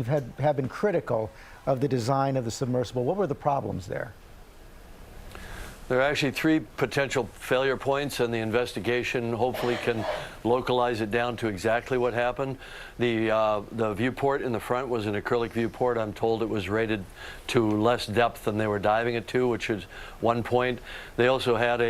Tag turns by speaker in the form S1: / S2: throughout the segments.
S1: have been critical of the design of the submersible. What were the problems there?
S2: There are actually 3 potential failure points, and the investigation hopefully can localize it down to exactly what happened. The viewport in the front was an acrylic viewport. I'm told it was rated to less depth than they were diving it to, which is one point. They also had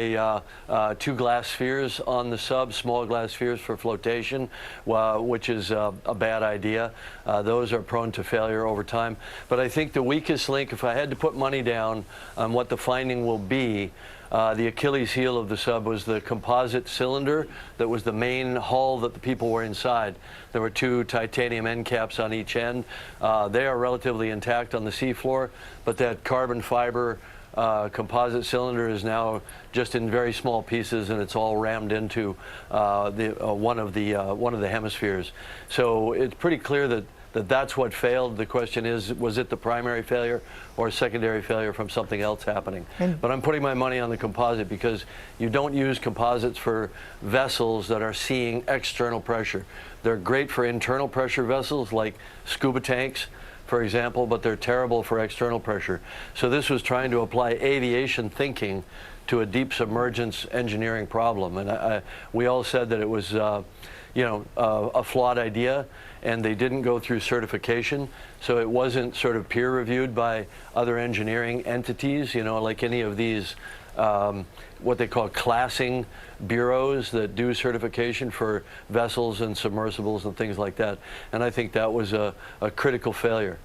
S2: 2 glass spheres on the sub, small glass spheres for flotation, which is a bad idea. Those are prone to failure over time. But I think the weakest link, if I had to put money down on what the finding will be, the Achilles heel of the sub was the composite cylinder that was the main hull that the people were inside. There were 2 titanium end caps on each end. They are relatively intact on the seafloor, but that carbon fiber composite cylinder is now just in very small pieces, and it's all rammed into one of the hemispheres. So it's pretty clear that that's what failed. The question is, was it the primary failure or a secondary failure from something else happening? But I'm putting my money on the composite, because you don't use composites for vessels that are seeing external pressure. They're great for internal pressure vessels like scuba tanks, for example, but they're terrible for external pressure. So this was trying to apply aviation thinking to a deep submergence engineering problem. And we all said that it was a flawed idea, and they didn't go through certification, so it wasn't sort of peer reviewed by other engineering entities, like any of these what they call classing bureaus that do certification for vessels and submersibles and things like that. And I think that was a critical failure.